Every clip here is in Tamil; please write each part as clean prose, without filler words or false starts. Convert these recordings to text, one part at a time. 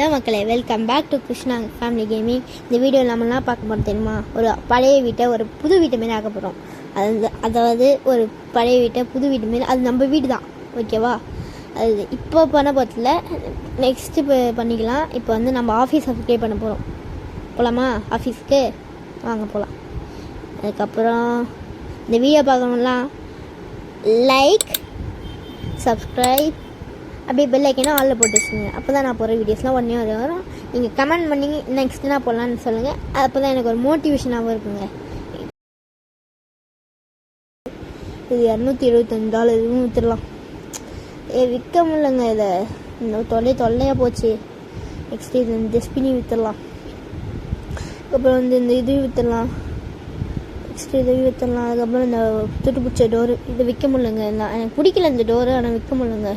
ஹலோ மக்களே, welcome back to Krishna family gaming. இந்த வீடியோ நம்மளாம் பார்க்க போகிறோம் தெரியுமா? ஒரு பழைய வீட்டை ஒரு புது வீட்டை மாரி ஆக்க போகிறோம். அதாவது ஒரு பழைய வீட்டை புது வீட்டு மாரி, அது நம்ம வீடு தான், ஓகேவா? அது இப்போ பண்ண போகிறதுல நெக்ஸ்ட்டு இப்போ பண்ணிக்கலாம். இப்போ வந்து நம்ம ஆஃபீஸ் அப்ளை பண்ண போகிறோம். போகலாமா ஆஃபீஸ்க்கு? வாங்க போகலாம். அதுக்கப்புறம் இந்த வீடியோ பார்க்கணும்லாம் லைக், சப்ஸ்கிரைப், அப்படியே பெல் ஐக்கனா ஆளில் போட்டு வச்சுங்க. அப்போ தான் நான் போகிற வீடியோஸ்லாம் உடனே வரும். நீங்கள் கமெண்ட் பண்ணி நெக்ஸ்ட் நான் போடலான்னு சொல்லுங்கள். அப்போ தான் எனக்கு ஒரு மோட்டிவேஷனாகவும் இருக்குங்க. இது $275 இதுவும் விற்றுடலாம். விற்க முடியலங்க. இதை இந்த தொல்லையாக போச்சு. நெக்ஸ்ட் இது டஸ்ட்பினி விற்றுடலாம். அப்புறம் வந்து இந்த இது விற்றுடலாம். நெக்ஸ்ட் இது விற்றுடலாம். அதுக்கப்புறம் இந்த துட்டு பிடிச்ச டோரு இதை விற்க முடியலங்க. எனக்கு பிடிக்கல இந்த டோரு, ஆனால் விற்க முடியலங்க.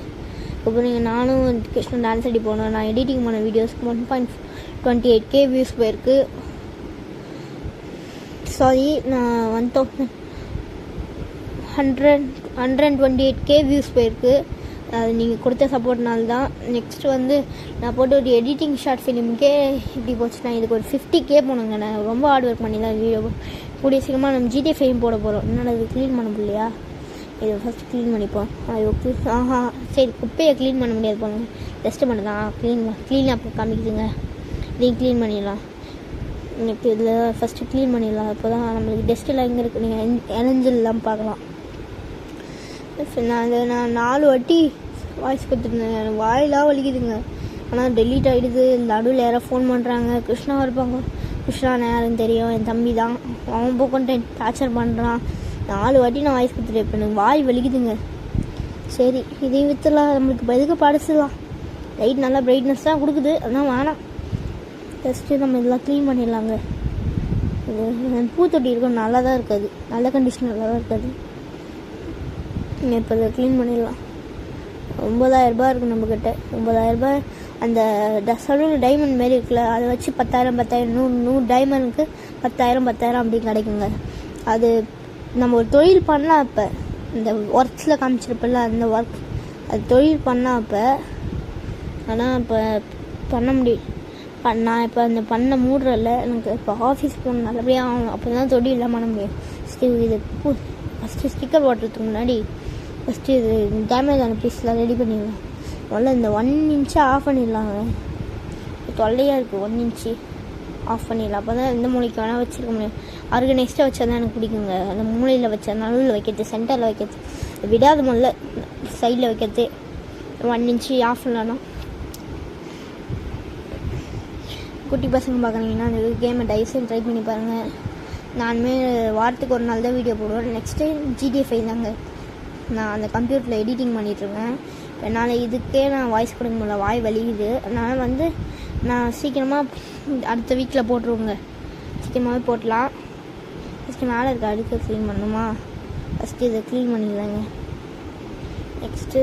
அப்புறம் நீங்கள் நானும் கிருஷ்ணன் டான்ஸ் ஆடி போனோம். நான் எடிட்டிங் பண்ண வீடியோஸ்க்கு 1.28K வியூஸ் போயிருக்கு. சாரி, நான் 128K வியூஸ் போயிருக்கு. அது நீங்கள் கொடுத்த சப்போர்ட்னால தான். நெக்ஸ்ட் வந்து நான் போட்டு ஒரு எடிட்டிங் ஷார்ட் ஃபிலிமுக்கே இப்படி போச்சுன்னா இதுக்கு ஒரு 50K போகணுங்க. நான் ரொம்ப ஹார்ட் ஒர்க் பண்ணி தான் வீடியோ கூடிய சீக்கிரமாக நம்ம GTA 5 போட போகிறோம். என்னடா இது க்ளீன் பண்ண முடியலையா? இதை ஃபஸ்ட்டு க்ளீன் பண்ணிப்போம். சரி, குப்பையை க்ளீன் பண்ண முடியாது போங்க. டஸ்ட்டு பண்ண தான் க்ளீனாக காமிக்குதுங்க. இதையும் க்ளீன் பண்ணிடலாம். எனக்கு இதில் ஃபஸ்ட்டு க்ளீன் பண்ணிடலாம். அப்போ தான் நம்மளுக்கு டஸ்ட்டெல்லாம் எங்கே இருக்குது நீங்கள் இணைஞ்செல்லாம் பார்க்கலாம். நான் 4 வாட்டி வாய்ஸ் கொடுத்துருந்தேன். வாயெல்லாம் வலிக்குதுங்க. ஆனால் டெலீட் ஆகிடுது. நடுவில் யாராவது ஃபோன் பண்ணுறாங்க. கிருஷ்ணா இருப்பாங்க. கிருஷ்ணா யாருன்னு தெரியும், என் தம்பி தான். அவன் போக்கொண்டு டார்ச்சர் பண்ணுறான். 4 வாட்டி நான் வாய்ஸ் கொடுத்துட்டேன். இப்போ எனக்கு வாய் வலிக்குதுங்க. சரி, இதையும் விற்றுலாம். நம்மளுக்கு எதுக்கு படைச்சிடலாம். லைட் நல்லா பிரைட்னஸ் தான் கொடுக்குது, அதனால் வேணாம். ஜஸ்ட்டு நம்ம இதெல்லாம் க்ளீன் பண்ணிடலாங்க. இது பூத்தொட்டி இருக்கும், நல்லா தான் இருக்காது. நல்ல கண்டிஷன் நல்லா தான் இருக்காது. இப்போ இதை க்ளீன் பண்ணிடலாம். 9000 இருக்குது நம்மக்கிட்ட. 9000 அந்த சலூன் டைமண்ட் மாரி இருக்குல்ல, அதை வச்சு 10,000 100 டைமண்டுக்கு 10,000 அப்படி கிடைக்குங்க. அது நம்ம ஒரு தொழில் பண்ணலாம். இப்போ இந்த ஒர்க்ஸில் காமிச்சிருப்பில்ல, அந்த ஒர்க் அது தொழில் பண்ணலாம் இப்போ. ஆனால் இப்போ பண்ண முடியும். நான் இப்போ அந்த பண்ண மூடுறல. எனக்கு இப்போ ஆஃபீஸ் போகணும், நல்லபடியாக ஆகணும். அப்போ தான் தொழிலெலாம் பண்ண முடியும். இது ஃபஸ்ட்டு ஸ்டிக்கர் ஓட்டுறதுக்கு முன்னாடி ஃபஸ்ட்டு இது டேமேஜ் ஆன பீஸ்லாம் ரெடி பண்ணிடலாம். முதல்ல இந்த 1 இன்ச்சு ஆஃப் பண்ணிடலாங்க. தொல்லையாக இருக்குது. 1 இன்ச்சு ஆஃப் பண்ணிடலாம். அப்போ தான் எந்த மூளைக்கு வேணால் வச்சுருக்க முடியும். ஆர்கனைஸ்டாக வச்சா தான் எனக்கு பிடிக்குங்க. அந்த மூலையில் வச்சா, நடுவில் வைக்கிறது, சென்டரில் வைக்கிறது, விடாத முதல்ல சைடில் வைக்கிறது. 1 இன்ச்சு ஆஃப் இல்லைனா. குட்டி பசங்க பார்க்குறீங்கன்னா அந்த கேமை டைஸும் ட்ரை பண்ணி பாருங்கள். நானுமே வாரத்துக்கு ஒரு நாள் தான் வீடியோ போடுவேன். நெக்ஸ்ட்டு GTA 5 தாங்க. நான் அந்த கம்ப்யூட்டரில் எடிட்டிங் பண்ணிகிட்ருக்கேன். என்னால் இதுக்கே நான் வாய்ஸ் கொடுக்க முடியல, வாய் வலிக்குது. அதனால் வந்து நான் சீக்கிரமாக அடுத்த வீக்கில் போட்டுருவோங்க. சீக்கிரமாகவே போட்டலாம். ஃபஸ்ட்டு மேலே இருக்க அடுக்க க்ளீன் பண்ணணுமா? ஃபஸ்ட்டு இதை க்ளீன் பண்ணிடலாங்க. நெக்ஸ்ட்டு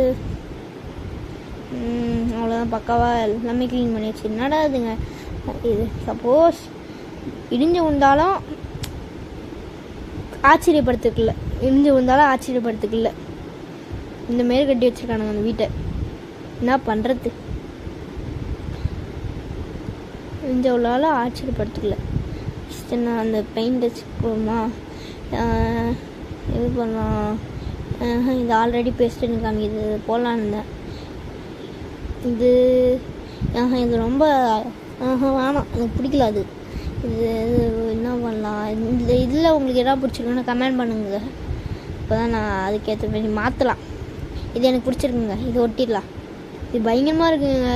அவ்வளோதான், பக்காவாக எல்லாமே க்ளீன் பண்ணிடுச்சு. என்னடா இதுங்க இது? சப்போஸ் இடிஞ்சு விழுந்தாலும் ஆச்சரியப்படுத்துக்கல. இந்த மாரி கட்டி வச்சுருக்கானுங்க அந்த வீட்டை. என்ன பண்ணுறது? இடிஞ்ச உள்ளால ஆச்சரியப்படுத்துக்கல. நான் அந்த பெயிண்ட் வச்சுக்கோமா, இது பண்ணலாம். இது ஆல்ரெடி பேஸ்ட்டுன்னு காமிக்குது, போடலான்னு இருந்தேன். இது ரொம்ப வேணாம், எனக்கு பிடிக்கல. அது இது என்ன பண்ணலாம்? இந்த இதில் உங்களுக்கு எதாவது பிடிச்சிருக்குன்னு கமெண்ட் பண்ணுங்க. இப்போ தான் நான் அதுக்கேற்ற மாதிரி மாற்றலாம். இது எனக்கு பிடிச்சிருக்குங்க. இது ஒட்டிடலாம். இது பயங்கரமாக இருக்குங்க.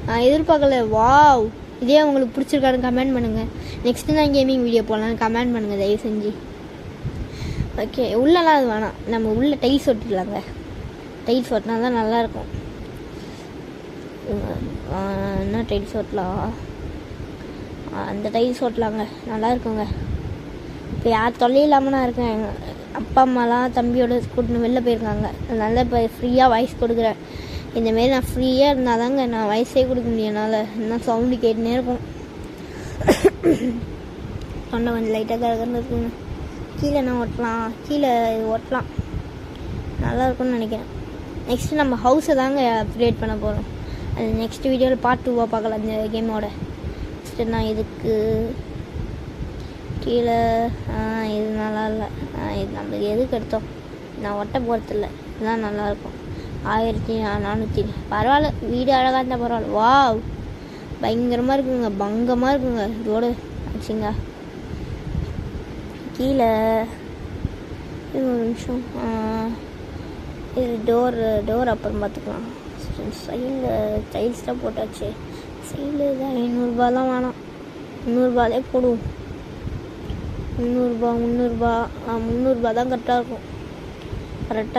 நான் எதிர்பார்க்கல. வாவ்! இதே உங்களுக்கு பிடிச்சிருக்காருன்னு கமெண்ட் பண்ணுங்கள். நெக்ஸ்ட்டு தான் கேமிங் வீடியோ போடலான்னு கமெண்ட் பண்ணுங்கள் தயவு செஞ்சு. ஓகே, உள்ளெல்லாம் அது வேணாம். நம்ம உள்ளே டைல்ஸ் ஒட்டிடலாங்க. டைல்ஸ் ஒட்டினா தான் நல்லாயிருக்கும். என்ன டைல்ஸ் ஒட்டலாம்? அந்த டைல்ஸ் ஒட்டலாங்க, நல்லா இருக்குங்க. இப்போ யார் தொல்லையும் இல்லாமல் நான் இருக்கேன். எங்கள் அப்பா அம்மாலாம் தம்பியோட கூட்டின்னு வெளில போயிருக்காங்க. அதனால இப்போ ஃப்ரீயாக வாய்ஸ் கொடுக்குறேன். இந்தமாரி நான் ஃப்ரீயாக இருந்தால் தாங்க நான் வயசே கொடுக்க முடியும். என்னால் இன்னும் சவுண்டு கேட்டுனே இருக்கும். தொண்டை கொஞ்சம் லைட்டாக கறந்து இருக்குங்க. கீழே நான் ஒட்டலாம், கீழே ஒட்டலாம், நல்லா இருக்கும்னு நினைக்கிறேன். நெக்ஸ்ட்டு நம்ம ஹவுஸை தாங்க அப்கிரேட் பண்ண போகிறோம். அது நெக்ஸ்ட் வீடியோவில் பார்ட் 2 பார்க்கலாம் அந்த கேமோட. நெக்ஸ்ட்டு நான் இதுக்கு கீழே இது நல்லா இல்லை. இது நம்மளுக்கு எதுக்கு எடுத்தோம், நான் ஒட்ட போகிறதில்ல, இதுதான் நல்லாயிருக்கும். 1400 பரவாயில்ல, வீடு அழகாக இருந்தால் பரவாயில்ல. வாவ் பயங்கரமாக இருக்குங்க, பங்கமாக இருக்குங்க ரோடு ஆச்சுங்க. கீழே இது ஒரு நிமிஷம், இது டோர் அப்புறம் பார்த்துக்கலாம். சைடில் டைல்ஸ் தான் போட்டாச்சு. சைடில் தான் 500 தான் வேணாம், 300 போடுவோம். 300 தான் கரெக்டாக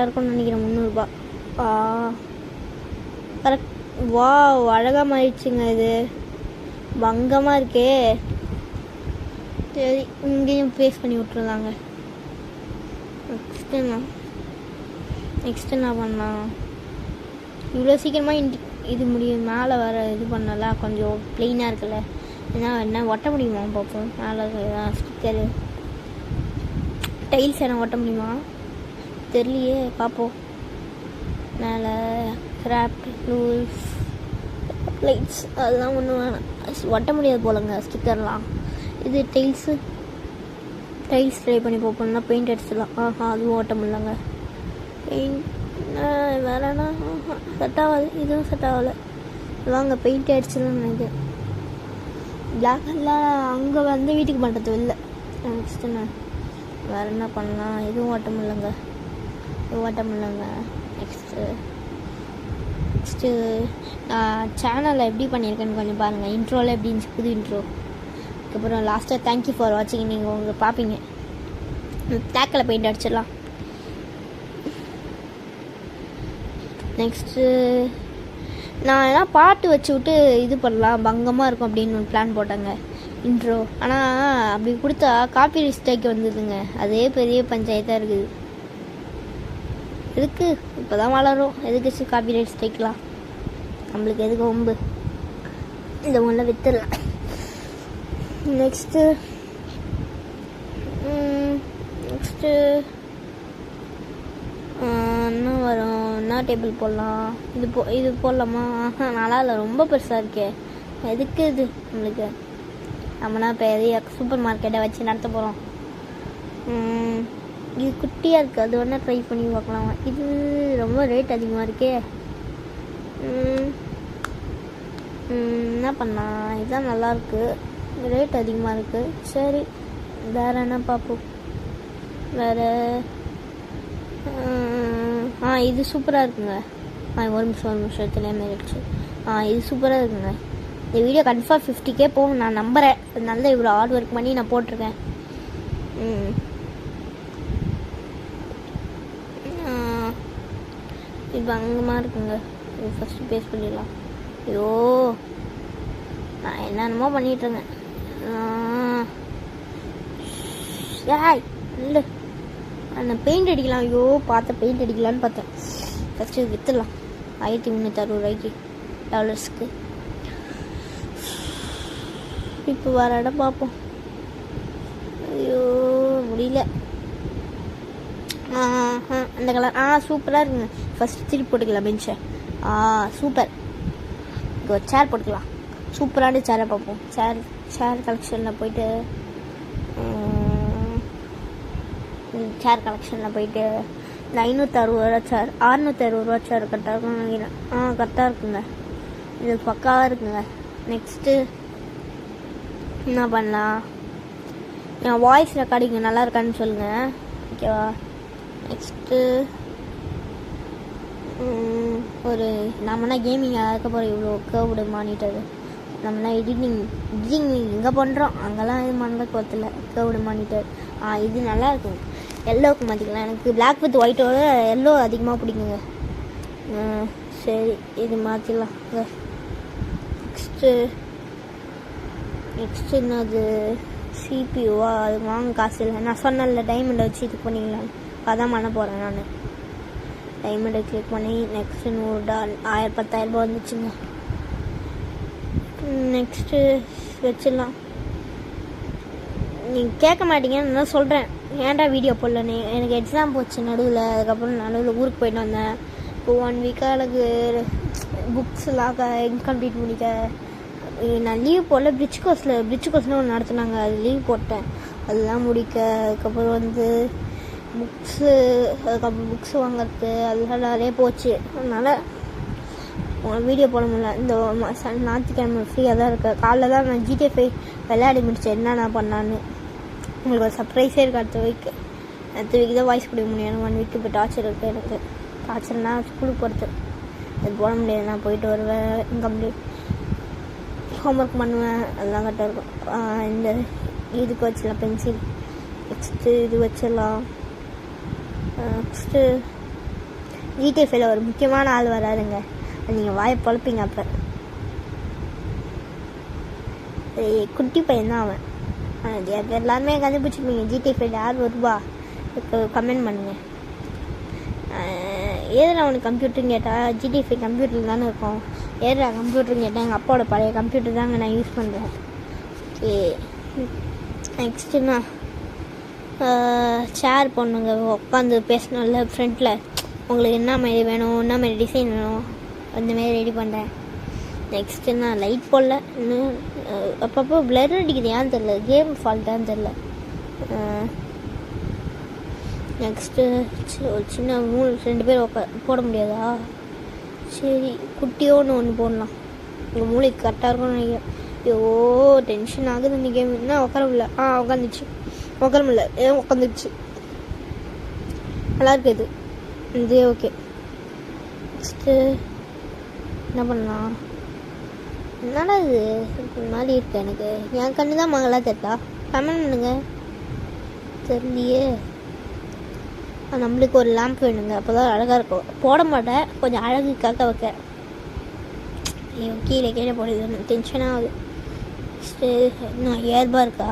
இருக்கும்னு நினைக்கிறேன். 300 கரெக்ட். வா அழகாக மாறிடுச்சுங்க, இது பங்கமாக இருக்கே. சரி இங்கேயும் பேஸ்ட் பண்ணி விட்டுருந்தாங்க. நெக்ஸ்ட்டு என்ன பண்ணலாம், இவ்வளோ சீக்கிரமாக இது முடியும். மேலே வர இது பண்ணல, கொஞ்சம் ப்ளெயினாக இருக்குல்ல, என்ன ஒட்ட முடியுமா பார்ப்போம். மேலே ஸ்டிக்கரு டைல்ஸ் என்ன ஒட்ட முடியுமா தெரியலையே, பார்ப்போம். மேலே கிராஃப்ட் ரூல்ஸ் லைட்ஸ் அதெல்லாம் ஒன்றும் வேணாம், ஒட்ட முடியாது போலங்க ஸ்டிக்கர்லாம். இது டைல்ஸ் ட்ரை பண்ணி பார்ப்போம்னா பெயிண்ட் அடிச்சிடலாம். அதுவும் ஓட்ட முடியலங்க. பெயிண்ட் வேறனா செட் ஆகாது, இதுவும் செட் ஆகலை. வாங்க பெயிண்ட் அடிச்சிடலாம்னு நினைக்கிறேன். பிளாக்கெல்லாம் அங்கே வந்து வீட்டுக்கு பண்ணுறது இல்லை. நெக்ஸ்ட்டு நான் வேறு என்ன பண்ணலாம், இதுவும் ஓட்ட முடியலங்க. நெக்ஸ்ட்டு நான் சேனலில் எப்படி பண்ணியிருக்கேன்னு கொஞ்சம் பாருங்கள். இன்ட்ரோவில் எப்படி இருந்துச்சு, புது இன்ட்ரோ. அதுக்கப்புறம் லாஸ்ட்டாக தேங்க்யூ ஃபார் வாட்சிங் நீங்கள் உங்களை பார்ப்பீங்க. டேக்கில் பெயிண்ட் அடிச்சிடலாம். நெக்ஸ்ட்டு நான் எல்லாம் பாட்டு வச்சு விட்டு இது பண்ணலாம், பங்கமாக இருக்கும் அப்படின்னு ஒரு பிளான் போட்டாங்க இன்ட்ரோ. ஆனால் அப்படி கொடுத்தா காப்பி மிஸ்டேக் வந்ததுங்க, அதே பெரிய பஞ்சாயத்தாக இருக்குது. எதுக்கு இப்போ தான் வளரும், எதுக்கு காப்பி ரைட் ஸ்ட்ரைக்லாம், நம்மளுக்கு எதுக்கு ஒம்பு, இந்த ஒன்றில் விற்றுடலாம். நெக்ஸ்ட்டு என்ன வரும், என்ன டேபிள் போடலாம், இது போடலாமா. நல்லா இல்லை, ரொம்ப பெருசாக இருக்கே, எதுக்கு இது நம்மளுக்கு. நம்மனா பெரிய சூப்பர் மார்க்கெட்டை வச்சு நடத்த போகிறோம். இது குட்டியாக இருக்குது, அது வேணால் ட்ரை பண்ணி பார்க்கலாம். இது ரொம்ப ரேட் அதிகமாக இருக்கே. என்ன பண்ணலாம், இதுதான் நல்லாயிருக்கு, ரேட் அதிகமாக இருக்குது. சரி வேறு என்ன பார்ப்போம். வேறு இது சூப்பராக இருக்குங்க. ஒரு நிமிஷத்துல மாறிடுச்சு. இது சூப்பராக இருக்குங்க. இந்த வீடியோ கன்ஃபார்ம் 50K போகும் நான் நம்புகிறேன். அதனால இவ்வளோ ஹார்ட் ஒர்க் பண்ணி நான் போட்டிருக்கேன். இது அங்கமாக இருக்குங்க. இது ஃபஸ்ட்டு பேஸ்ட் பண்ணிடலாம். ஐயோ நான் என்னென்னமோ பண்ணிகிட்ருந்தேன். இல்லை அந்த பெயிண்ட் அடிக்கலாம். ஐயோ பெயிண்ட் அடிக்கலான்னு பார்த்தேன். ஃபஸ்ட்டு விற்றுலாம் 1360 டாலர்ஸ்க்கு. இப்போ வேறு இடம் பார்ப்போம். ஐயோ முடியல. அந்த கலர் சூப்பராக இருக்குங்க. ஃபஸ்ட்டு திருப்பி போட்டுக்கலாம் பெஞ்சை. சூப்பர். இங்கே ஒரு சேர் போட்டுக்கலாம். சூப்பரான சேரை பார்ப்போம். சேர் கலெக்ஷனில் போயிட்டு இந்த 560 சேர் 660 சேர் கரெக்டாக இருக்கும்னு நினைக்கிறேன். கரெக்டாக இருக்குங்க. இது பக்காவாக இருக்குங்க. நெக்ஸ்ட்டு என்ன பண்ணலாம், என் வாய்ஸ் ரெக்கார்டிங் நல்லா இருக்கான்னு சொல்லுங்கள், ஓகேவா. நெக்ஸ்ட்டு ஒரு நம்மனா கேமிங் ஆக போகிற இவ்வளோ கேர்வ்டு மானிட்டர். நம்மனா எடிட்டிங் எங்கே பண்ணுறோம் அங்கெல்லாம் இது பண்ணுறதுக்கு ஒருத்தில் கேர்வ்டு மானிட்டர். இது நல்லா இருக்குங்க. எல்லோவுக்கு மாற்றிக்கலாம். எனக்கு பிளாக் வித் ஒயிட்டோட எல்லோ அதிகமாக பிடிக்குங்க. சரி இது மாற்றிடலாம். நெக்ஸ்ட்டு என்னது சிபியூவா, அது வாங்க காசு இல்லை. நான் சொன்னல டைமண்டை வச்சு இது பண்ணிக்கலாம். அதான் பண்ண போகிறேன் நான். டைமண்டை கிளிக் பண்ணி நெக்ஸ்ட்டு $100 10,000 வந்துச்சுங்க. நெக்ஸ்ட்டு வச்சிடலாம். நீங்கள் கேட்க மாட்டீங்கன்னு நான் சொல்கிறேன், ஏன்டா வீடியோ போடலன்னு. எனக்கு எக்ஸாம் போச்சு நடுவில். அதுக்கப்புறம் நடுவில் ஊருக்கு போயிட்டு வந்தேன். இப்போ 1 வீக்காக எனக்கு புக்ஸ்லாம் இன்கம்ப்ளீட் முடிக்க நான் லீவ் போடல. பிரிட்ஜ் கோர்ஸ்னு ஒன்று நடத்துனாங்க, அது லீவ் போட்டேன். அதெல்லாம் முடிக்க, அதுக்கப்புறம் வந்து அதுக்கப்புறம் புக்ஸ் வாங்கிறது அதெல்லாம் நிறைய போச்சு. அதனால் உங்களுக்கு வீடியோ போட முடியல. இந்த ஞாயிற்றுக்கிழமை ஃப்ரீயாக தான் இருக்கேன். காலைல தான் நான் GTA 5 விளையாடி முடித்தேன். என்ன நான் பண்ணான்னு உங்களுக்கு ஒரு சர்ப்ரைஸே இருக்குது. அடுத்த வீக் தான் வாய்ஸ் கொடுக்க முடியும். 1 வீக் இப்போ டார்ச்சர் இருக்குது. எனக்கு டார்ச்சர்னா ஸ்கூலுக்கு போகிறது, அது போட முடியாது. நான் போயிட்டு வருவேன், இன்கம்ப்ளீட் ஹோம்ஒர்க் பண்ணுவேன், அதெல்லாம் கரெக்டாக இருக்கும். இந்த இதுக்கு வச்சிடலாம் பென்சில். நெக்ஸ்ட்டு இது வச்சிடலாம். நெக்ஸ்ட்டு GTA 5 ஒரு முக்கியமான ஆள் வராதுங்க, நீங்கள் வாயை பழப்பீங்க. அப்போ குட்டி பையன்தான் அவன். எல்லாருமே கண்டுபிடிச்சிருப்பீங்க. GTA 5 யார் வருவா கமெண்ட் பண்ணுங்கள். ஏதுடா அவனுக்கு கம்ப்யூட்டருன்னு கேட்டால் GTA 5 கம்ப்யூட்டரில் தானே இருக்கும். ஏதுடா கம்ப்யூட்டருன்னு கேட்டால் எங்கள் அப்பாவோட பழைய கம்ப்யூட்டர் தாங்க நான் யூஸ் பண்ணுறேன். ஓகே, நெக்ஸ்ட்டுண்ணா ஷேர் பண்ணுங்க. உட்காந்து பேசணும்ல ஃப்ரெண்டில். உங்களுக்கு என்ன மாதிரி வேணும், என்ன மாதிரி டிசைன் வேணும், அந்தமாரி ரெடி பண்ணுறேன். நெக்ஸ்ட்டு நான் லைட் போடல இன்னும். அப்பப்போ பிளர் அடிக்குது, ஏன்னு தெரில, கேம் ஃபால்ட்டான்னு தெரில. நெக்ஸ்ட்டு ஒரு சின்ன 2 பேர் போட முடியாதா? சரி, குட்டியோன்னு ஒன்று போடலாம். உங்கள் மூளைக்கு கரெக்டாக இருக்கும்னு நினைக்கிறேன். ஐயோ டென்ஷன் ஆகுது இந்த கேம். என்ன உட்கார முடியல. உட்காந்துச்சு. உட்கார முடியல, உட்காந்துச்சு. நல்லா இருக்குது இது. ஓகே, நெக்ஸ்ட்டு என்ன பண்ணலாம்? என்னடா இது மாதிரி இருக்கு? எனக்கு என் கண்ணு தான் மகளா தெரியலா? கமெண்ட் பண்ணுங்க. தெரியலையே. நம்மளுக்கு ஒரு லேம்ப் வேணுங்க, அப்போ தான் அழகாக இருக்கும். போட மாட்டேன், கொஞ்சம் அழகுக்காக வைக்க. கீழே போடுது, டென்ஷனாக ஆகுது. நெக்ஸ்ட்டு இன்னும் 5000 ரூபா இருக்கா?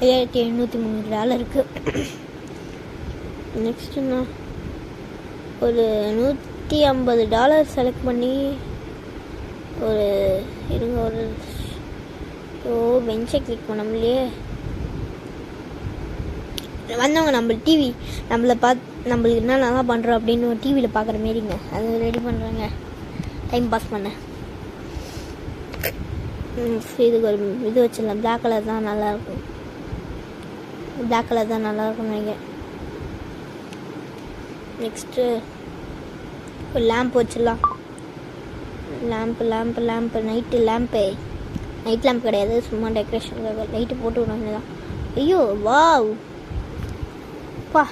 5703 இருக்குது. நெக்ஸ்ட்டுண்ணா ஒரு $150 செலக்ட் பண்ணி ஒரு பெஞ்சை கிளிக் பண்ண முடியலையே. வந்தவங்க நம்மளை பார்த்து நம்மளுக்கு என்ன நல்லா பண்ணுறோம் அப்படின்னு ஒரு டிவியில் பார்க்குற மாரிங்க, அது ரெடி பண்ணுறாங்க டைம் பாஸ் பண்ண. இதுக்கு ஒரு இது வச்சிடலாம். பிளாக் கலர் தான் நல்லாயிருக்கும். நினைக்கிறேன். நெக்ஸ்ட்டு ஒரு லேம்ப் வச்சிடலாம். லேம்ப்பு நைட்டு லேம்ப் கிடையாது, சும்மா டெக்கரேஷனுக்காக லைட்டு போட்டு விடுவாங்க தான். ஐயோ வாவ் பா,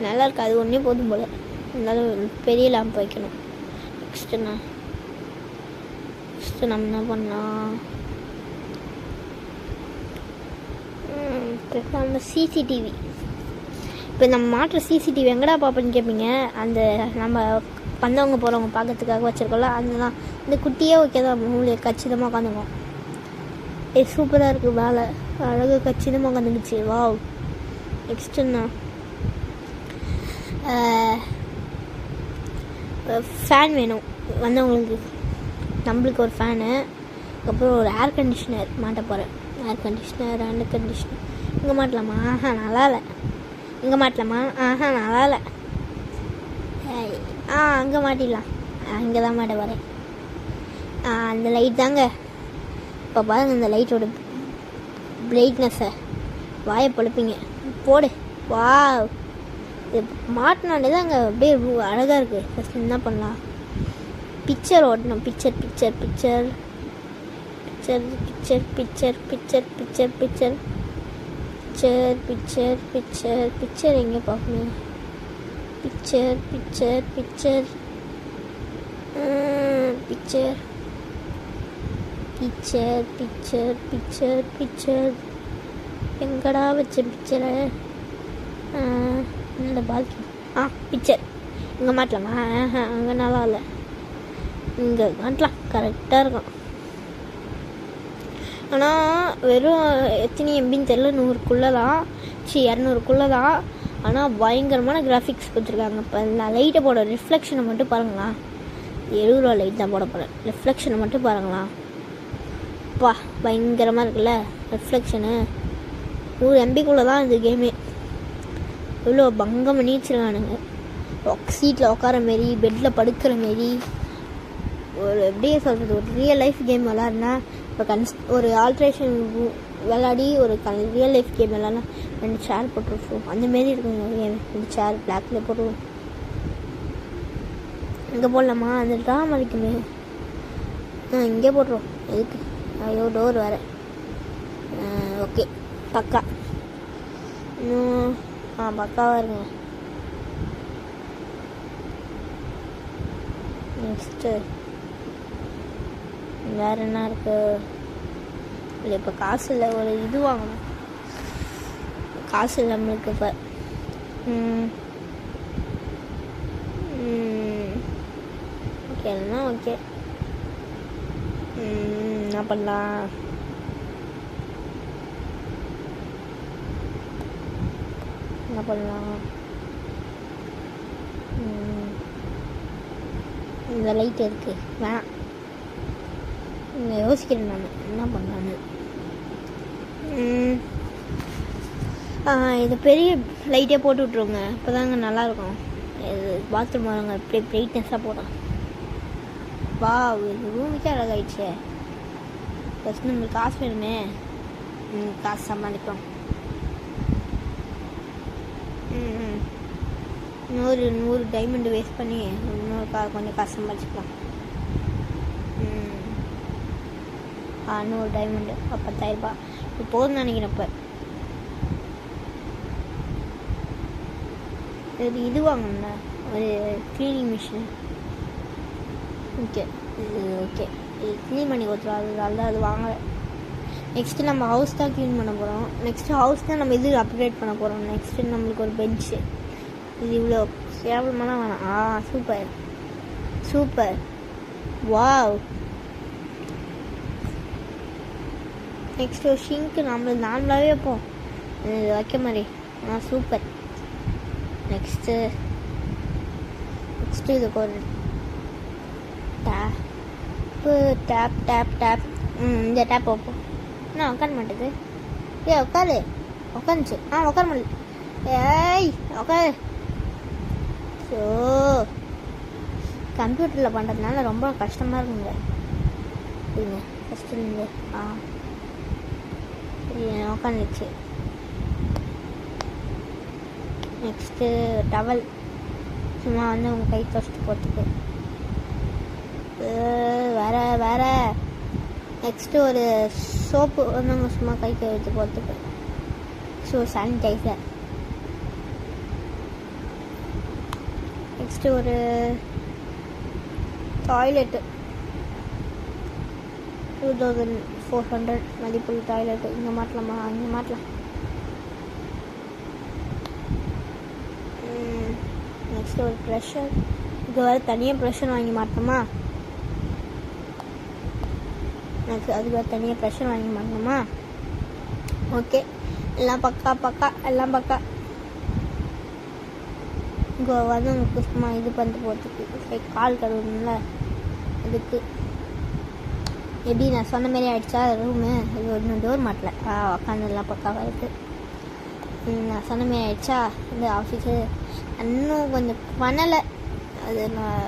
நல்லா இருக்கு. அது ஒன்றே போதும் போல், இருந்தாலும் பெரிய லேம்ப் வைக்கணும். நெக்ஸ்ட்டு நம்ம என்ன பண்ணலாம்? நம்ம சிசிடிவி. இப்போ நம்ம மாட்டுற சிசிடிவி எங்கடா பார்ப்பேன்னு கேட்பீங்க. அந்த நம்ம வந்தவங்க போகிறவங்க பார்க்கறதுக்காக வச்சுருக்கோம்ல, அதுதான். இந்த குட்டியே ஓகே தான், மூளையை கச்சிதமாக உட்காந்துக்கும். சூப்பராக இருக்குது. வேலை அழகாக கச்சிதமாக உட்காந்துக்குச்சு. வாவ். நெக்ஸ்ட்டுண்ணா ஃபேன் வேணும் வந்தவங்களுக்கு. நம்மளுக்கு ஒரு ஃபேனு, அதுக்கப்புறம் ஒரு ஏர் கண்டிஷ்னர் மாட்ட போகிறேன். ஏர் கண்டிஷ்னர் இங்கே மாட்டலாமா? நல்லா இல்லை. இங்கே மாட்டலாமா? நல்லா இல்லை. அங்கே மாட்டிடலாம். இங்கே தான் மாட்ட போகிறேன். அந்த லைட் தாங்க. இப்போ பாருங்கள் இந்த லைட்டோட பிரைட்னஸை, வாயை பழுப்பீங்க. போடு. வா, இது மாட்டினாலே தாங்க அப்படியே அழகாக இருக்குது. ஃபஸ்ட் என்ன பண்ணலாம்? பிக்சர் ஓட்டணும். பிக்சர் எங்கே பார்க்கணும்? பிக்சர் எங்கடா வச்ச பிக்சரை? என்னோட பால்கனி. பிக்சர் இங்கே மாட்டலாமா? அங்கே நல்லா இல்லை, இங்கே மாட்டலாம். கரெக்டாக இருக்கும். ஆனால் வெறும் எத்தனை எம்பின்னு தெரியல, 100க்குள்ளே தான், 200க்குள்ளே தான். ஆனால் பயங்கரமான கிராஃபிக்ஸ் கொடுத்துருக்காங்க. இப்போ நான் லைட்டை போட ரிஃப்ளெக்ஷனை மட்டும் பாருங்களா. 70 ரூபா லைட் தான் போட போகிறேன். ரிஃப்ளெக்ஷனை மட்டும் பாருங்களா. அப்பா பயங்கரமாக இருக்குல்ல ரிஃப்ளெக்ஷனு. 100 MBக்குள்ளே தான் இந்த கேமே. இவ்வளோ பங்கம் பண்ணி வச்சுருக்கானுங்க. சீட்டில் உட்கார மாரி, பெட்டில் படுக்கிற மாரி, ஒரு எப்படியே சொல்கிறது, ஒரு ரியல் லைஃப் கேம் விளாட்னா இப்போ ஒரு ஆல்ட்ரேஷன் விளாடி ஒரு ரியல் லைஃப் கேம் விளாட்னா 2 சேர் போட்டுருப்போம். அந்தமாரி இருக்குங்க கேம். 2 சேர் பிளாக்கில் போட்டுருவோம். இங்கே போடலாமா? அந்த ட்ராமா இருக்குமே, இங்கே போட்டுருவோம். எதுக்கு? ஐயோ டோர் வேறு. ஓகே பக்கா. பக்காவாக இருங்க. நெக்ஸ்ட்டு வேறு என்ன இருக்கு? இல்லை இப்போ காசு இல்லை, ஒரு இது வாங்கணும். காசு இல்லை நம்மளுக்கு இப்போ. ஓகே இல்லைன்னா ஓகே. என்ன பண்ணலாம்? என்ன பண்ணலாம்? இந்த லைட் இருக்குது, வேணாம். யோசிக்கிறேன் நான் என்ன பண்ணலான்னு. இது பெரிய லைட்டே போட்டு விட்ருவோங்க, இப்போ தாங்க நல்லாயிருக்கும். இது பாத்ரூம் வரவங்க அப்படியே பிரைட்னஸாக போட்டோம். வா, இது ரூமுக்கே அழகாயிடுச்சே. ஃபஸ்ட் நம்மளுக்கு காசு வேணுமே. காசு சமாளிப்போம். 100 டைமண்ட் வேஸ்ட் பண்ணி இன்னொரு கொஞ்சம் காசு சம்பாதிச்சிக்கலாம். 100 டைமண்டு 10,000 ரூபாய் இப்போ போதும்னு நினைக்கிறப்ப. இது வாங்கணும்ல, ஒரு க்ளீனிங் மிஷின். ஓகே ஓகே, இது க்ளீன் பண்ணி கொடுத்துரும், அதனால தான் அது வாங்கலை. நெக்ஸ்ட்டு நம்ம ஹவுஸ் தான் க்ளீன் பண்ண போகிறோம். நெக்ஸ்ட்டு ஹவுஸ் தான் நம்ம இது அப்கிரேட் பண்ண போகிறோம். நெக்ஸ்ட்டு நம்மளுக்கு ஒரு பெஞ்சு. இது இவ்வளோ கேவலமான வேணாம். Super super, wow. நெக்ஸ்ட்டு ஒரு ஷிங்க்கு நார்மலாகவே வைப்போம், வைக்க மாதிரி. சூப்பர். நெக்ஸ்ட்டு இதுக்கு ஒரு டேப் டேப் டேப். இந்த டேப் வைப்போம். என்ன உட்கார மாட்டேது? உட்காரு. உட்காந்துச்சு. உட்கார மாட்டேது. ஏய் உட்காரு. ஸோ கம்ப்யூட்டரில் பண்ணுறதுனால ரொம்ப கஷ்டமாக இருக்குங்க. சரிங்க, ஃபஸ்ட்டு இருந்து உட்காந்துச்சு. நெக்ஸ்ட்டு டவல், சும்மா வந்து உங்கள் கை துவச்சிட்டு போகிறதுக்கு. வேற நெக்ஸ்ட்டு ஒரு சோப்பு வந்து அவங்க சும்மா கை கழுவிட்டு போகிறதுக்கு. So sanitizer. நெக்ஸ்ட்டு ஒரு டாய்லெட்டு, 2400 மதிப்புள்ள டாய்லெட்டு. இங்கே மாட்டலாமா? இங்கே மாட்டலாம். நெக்ஸ்ட்டு ஒரு ப்ரெஷர். இங்கே வேறு தனியாக ப்ரெஷர் வாங்கி மாட்டோமா? அதுக்கு வேறு தனியாக ப்ரெஷர் வாங்கி மாட்டணுமா? ஓகே, எல்லாம் பக்கா எல்லாம் பக்கா. இங்கே வந்து உங்களுக்கு சும்மா இது பண்ணிட்டு போகிறதுக்கு கால் கழுவுணும்ல, அதுக்கு. எப்படி நான் சொன்ன மாரி ஆகிடுச்சா ரூமு? இது ஒன்றும் டோர் மாட்டல. உக்காந்து எல்லாம் பக்காவாக இருக்குது. நான் சொன்ன மாரி ஆகிடுச்சா இந்த ஆஃபீஸு? இன்னும் கொஞ்சம் பண்ணலை. அது நான்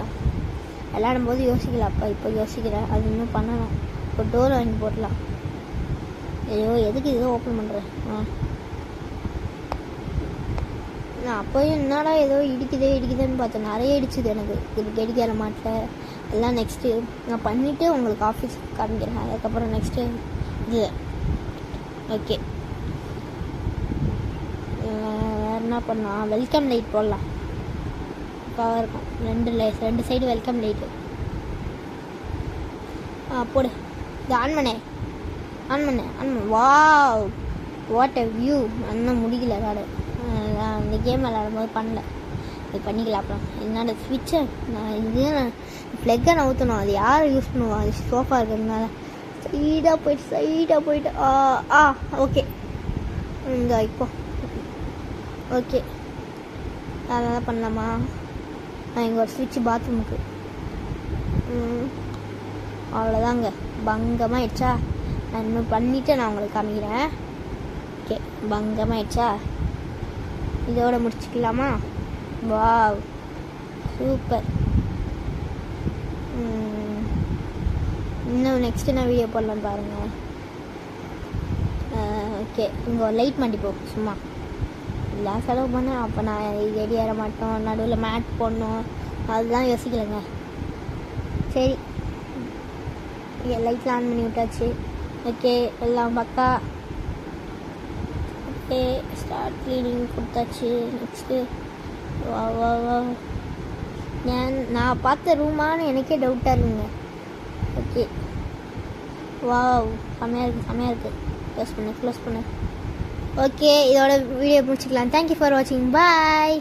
விளையாடும் போது யோசிக்கல, இப்போ யோசிக்கிறேன். அது இன்னும் பண்ணணும். இப்போ டோர் வாங்கி போடலாம். ஐயோ எதுக்கு இதோ ஓப்பன் பண்ணுறேன்? நான் அப்போயும் என்னடா ஏதோ இடிக்குதுன்னு பார்த்தேன். நிறைய இடிச்சுது எனக்கு. இது கெடிக்கார மாட்டேன் எல்லாம். நெக்ஸ்ட்டு நான் பண்ணிவிட்டு உங்களுக்கு ஆஃபீஸுக்கு காமிக்கிறேன். அதுக்கப்புறம் நெக்ஸ்ட்டு இது. ஓகே, வேறு என்ன பண்ணலாம்? வெல்கம் லைட் போடலாம், பக்காவாக இருக்கும். 2 சைடு வெல்கம் லைட்டு. போடு. இது ஆன் பண்ணு. Wow, what a view. இன்னும் முடியல விளாட. இந்த கேம் விளாடும் போது பண்ணல, இது பண்ணிக்கலாம். அப்புறம் என்னோட ஸ்விட்சை நான் ஃப்ளெக்கை நவுற்றணும். அது யார் யூஸ் பண்ணுவோம்? அது சோஃபா இருக்கிறதுனால சைடாக போயிட்டு ஓகே. இந்த இப்போ ஓகே, அதெல்லாம் பண்ணலாமா? இங்கே ஒரு ஸ்விட்சு பாத்ரூமுக்கு. அவ்வளோதாங்க, பங்கமாகிடுச்சா? நான் இன்னும் பண்ணிவிட்டு நான் உங்களுக்கு காமிக்கிறேன். ஓகே, பங்கமாகிடுச்சா? இதோட முடிச்சுக்கலாமா? Wow, super. இன்னும் நெக்ஸ்ட் என்ன வீடியோ போடலான்னு பாருங்கள். ஓகே, இங்கே ஒரு லைட் மாட்டிப்போம் சும்மா எல்லா செலவு பண்ணேன். அப்போ நான் ரெடி ஏற மாட்டோம், நடுவில் மேட் போடணும், அதுதான் யோசிக்கலைங்க. சரி, இங்கே லைட்லாம் ஆன் பண்ணி விட்டாச்சு. ஓகே, எல்லாம் பக்கா. ஓகே, ஸ்டார்ட் க்ளீனிங் கொடுத்தாச்சு. நெக்ஸ்ட்டு வா நான் பார்த்த ரூமானு எனக்கே டவுட்டாக இருக்குங்க. ஓகே, வாவ், செம்மையாக இருக்குது. க்ளோஸ் பண்ணு. ஓகே, இதோட வீடியோ முடிச்சுக்கலாம். தேங்க்யூ ஃபார் வாட்சிங். பாய்.